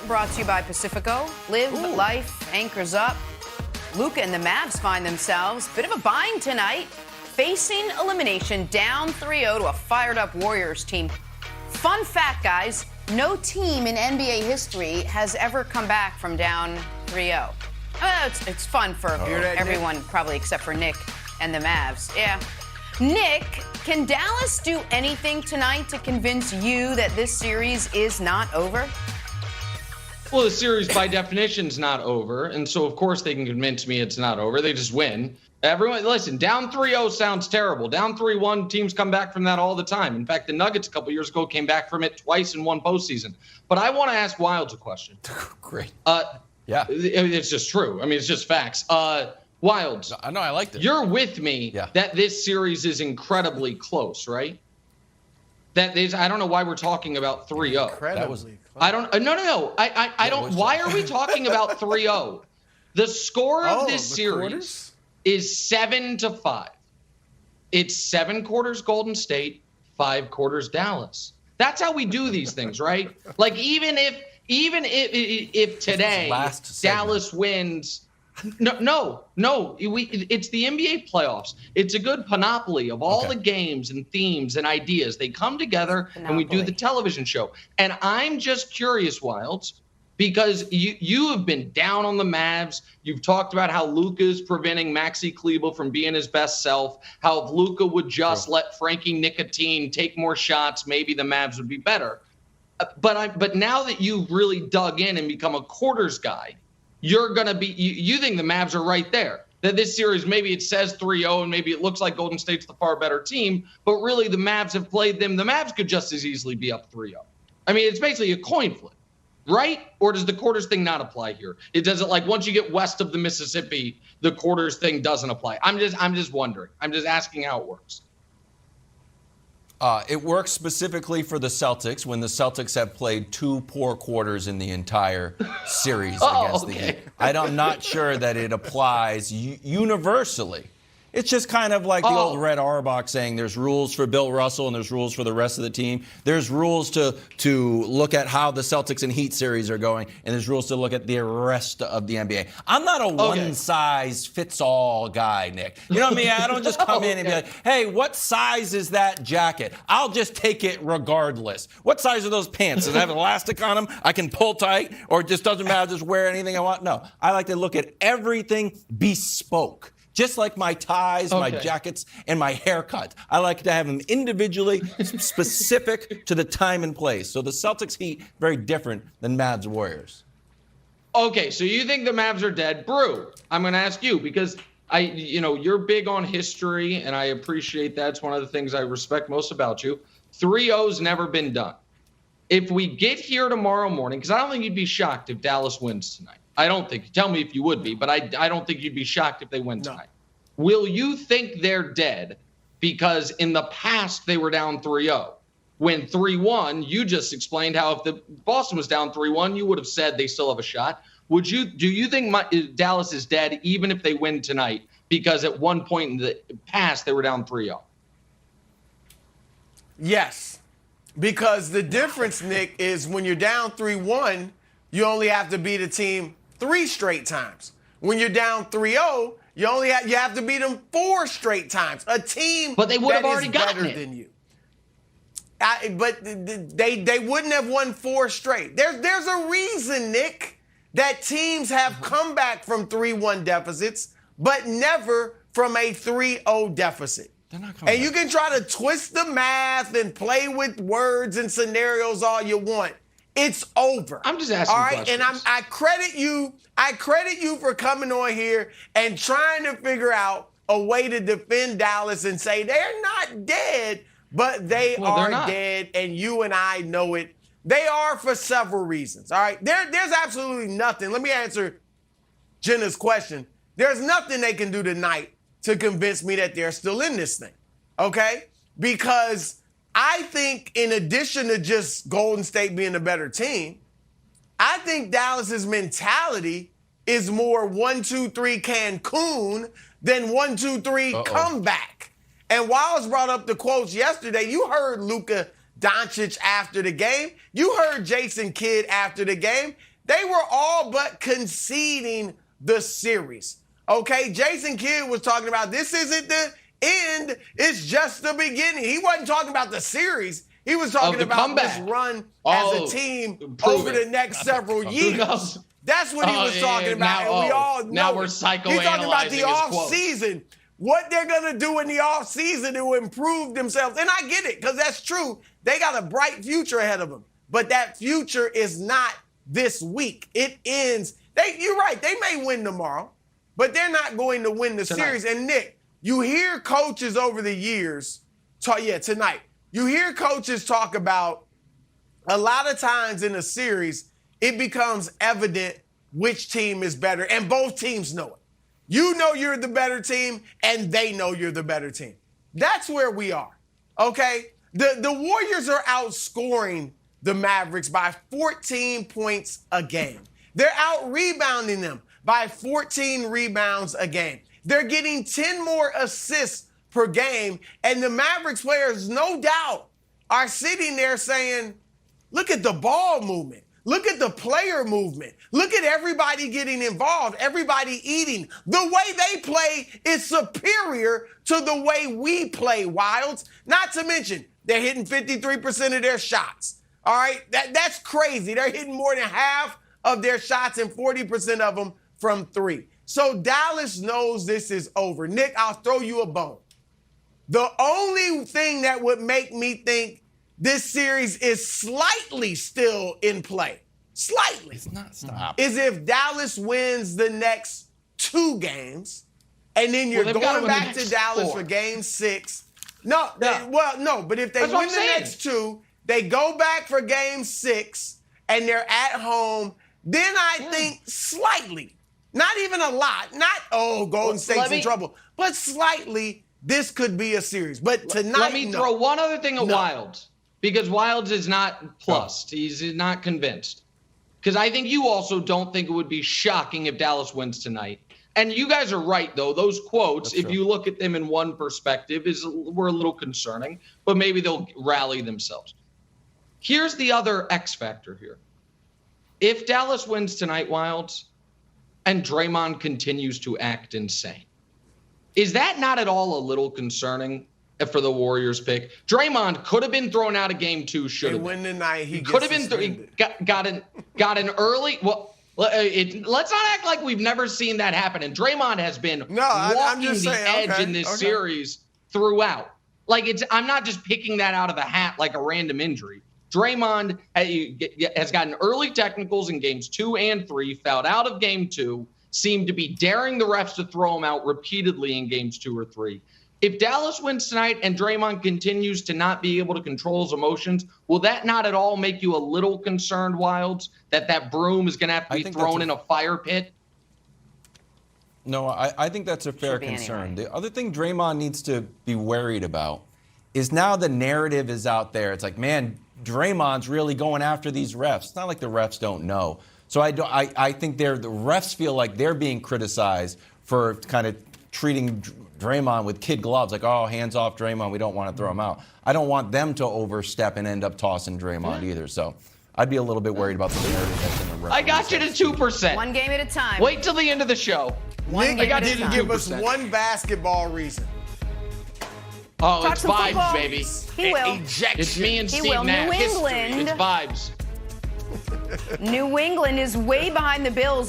brought to you by Pacifico. Live life, anchors up. Luka and the Mavs find themselves bit of a bind tonight, facing elimination down 3-0 to a fired-up Warriors team. Fun fact, guys, no team in NBA history has ever come back from down 3-0. It's fun for everyone, probably except for Nick and the Mavs. Yeah. Nick, can Dallas do anything tonight to convince you that this series is not over? Well, the series by definition is not over, and so of course they can convince me it's not over. They just win. Everyone, listen, down 3-0 sounds terrible. Down 3-1, teams come back from that all the time. In fact, the Nuggets a couple years ago came back from it twice in one postseason. But I want to ask Wilds a question. Great. Yeah. It's just true. I mean, it's just facts. Wilds. I know, I liked it. You're with me that this series is incredibly close, right? That is, I don't know why we're talking about 3-0. Incredibly close. I don't. No. I don't. Why are we talking about 3-0? The score of this series is 7-5. It's 7 quarters Golden State, 5 quarters Dallas. That's how we do these things, right? Like even if today Dallas wins. No. It's the NBA playoffs. It's a good panoply of all the games and themes and ideas. They come together and we do the television show. And I'm just curious, Wilds, because you have been down on the Mavs. You've talked about how Luka is preventing Maxi Kleber from being his best self, how if Luka would just let Frankie Nicotine take more shots, maybe the Mavs would be better. But now that you've really dug in and become a quarters guy, you're going to be – you think the Mavs are right there. That this series, maybe it says 3-0 and maybe it looks like Golden State's the far better team, but really the Mavs have played them. The Mavs could just as easily be up 3-0. I mean, it's basically a coin flip, right? Or does the quarters thing not apply here? It doesn't, like, once you get west of the Mississippi, the quarters thing doesn't apply. I'm just wondering. I'm just asking how it works. It works specifically for the Celtics when the Celtics have played 2 poor quarters in the entire series against the Heat. I'm not sure that it applies universally. It's just kind of like the old Red Auerbach saying there's rules for Bill Russell and there's rules for the rest of the team. There's rules to look at how the Celtics and Heat series are going, and there's rules to look at the rest of the NBA. I'm not a one-size-fits-all guy, Nick. You know what I mean? I don't just come in and be like, hey, what size is that jacket? I'll just take it regardless. What size are those pants? Does it have elastic on them? I can pull tight, or it just doesn't matter, just wear anything I want? No. I like to look at everything bespoke. Just like my ties, my jackets, and my haircut. I like to have them individually specific to the time and place. So the Celtics Heat, very different than Mavs Warriors. Okay, so you think the Mavs are dead. Brew, I'm going to ask you because you're big on history, and I appreciate that. It's one of the things I respect most about you. 3-0's never been done. If we get here tomorrow morning, because I don't think you'd be shocked if Dallas wins tonight. I don't think. Tell me if you would be, but I don't think you'd be shocked if they win tonight. No. Will you think they're dead because in the past they were down 3-0? When 3-1, you just explained how if the Boston was down 3-1, you would have said they still have a shot. Do you think Dallas is dead even if they win tonight because at one point in the past they were down 3-0? Yes, because the difference, Nick, is when you're down 3-1, you only have to beat a team 3 straight times. When you're down 3-0, you have to beat them 4 straight times. A team but they would have already gotten better than you. But they wouldn't have won 4 straight. There's a reason, Nick, that teams have come back from 3-1 deficits, but never from a 3-0 deficit. And you can try to twist the math and play with words and scenarios all you want. It's over. I'm just asking questions. And I credit you for coming on here and trying to figure out a way to defend Dallas and say they're not dead, but they are dead, and you and I know it. They are for several reasons, all right? There's absolutely nothing. Let me answer Jenna's question. There's nothing they can do tonight to convince me that they're still in this thing, okay? Because I think in addition to just Golden State being a better team, I think Dallas's mentality is more 1-2-3 Cancun than 1-2-3 comeback. And Wallace brought up the quotes yesterday. You heard Luka Doncic after the game. You heard Jason Kidd after the game. They were all but conceding the series. Okay, Jason Kidd was talking about this isn't the end, it's just the beginning. He wasn't talking about the series. He was talking about comeback. this run as a team over the next several years. That's what he was talking about. And we all know now we're psychoanalyzing. He's talking about the off season. What they're going to do in the offseason to improve themselves. And I get it, because that's true. They got a bright future ahead of them. But that future is not this week. It ends. You're right. They may win tomorrow, but they're not going to win the series. And, Nick, you hear coaches over the years tonight. You hear coaches talk about a lot of times in a series, it becomes evident which team is better, and both teams know it. You know you're the better team, and they know you're the better team. That's where we are, okay? The Warriors are outscoring the Mavericks by 14 points a game. They're out-rebounding them by 14 rebounds a game. They're getting 10 more assists per game, and the Mavericks players, no doubt, are sitting there saying, look at the ball movement. Look at the player movement. Look at everybody getting involved, everybody eating. The way they play is superior to the way we play, Wilds. Not to mention, they're hitting 53% of their shots. All right? That's crazy. They're hitting more than half of their shots and 40% of them from three. So Dallas knows this is over. Nick, I'll throw you a bone. The only thing that would make me think this series is slightly still in play, It's not stop. is if Dallas wins the next 2 games, and then you're going back to Dallas for game 6. No, but if they win the next 2, they go back for game 6, and they're at home, then I think slightly, not even a lot, Golden State's in trouble, but slightly, this could be a series. But tonight, let me throw one other thing at Wilds. Because Wilds is not plussed. He's not convinced. Because I think you also don't think it would be shocking if Dallas wins tonight. And you guys are right, though. Those quotes, if you look at them in one perspective, were a little concerning. But maybe they'll rally themselves. Here's the other X factor here. If Dallas wins tonight, Wilds, and Draymond continues to act insane, is that not at all a little concerning for the Warriors pick? Draymond could have been thrown out of game 2. Should have win tonight. He could have been. Got an early. Well, let's not act like we've never seen that happen. And Draymond has been walking the edge in this series throughout. Like I'm not just picking that out of a hat like a random injury. Draymond has gotten early technicals in games 2 and 3. Fouled out of game 2. Seemed to be daring the refs to throw him out repeatedly in games 2 or 3. If Dallas wins tonight and Draymond continues to not be able to control his emotions, will that not at all make you a little concerned, Wilds, that broom is going to have to be thrown in a fire pit? No, I think that's a fair concern. Anyway. The other thing Draymond needs to be worried about is now the narrative is out there. It's like, man, Draymond's really going after these refs. It's not like the refs don't know. So I think the refs feel like they're being criticized for kind of treating Draymond with kid gloves, like, oh, hands off Draymond, we don't want to throw him out. I don't want them to overstep and end up tossing Draymond either. So I'd be a little bit worried about the narrative that's in the referee. I got you to 2%. One game at a time. Wait till the end of the show. Nick didn't give us one basketball reason. Oh, it's vibes, baby. He will. Ejection. It's me and Steve Nash. New England. It's vibes. New England is way behind the Bills.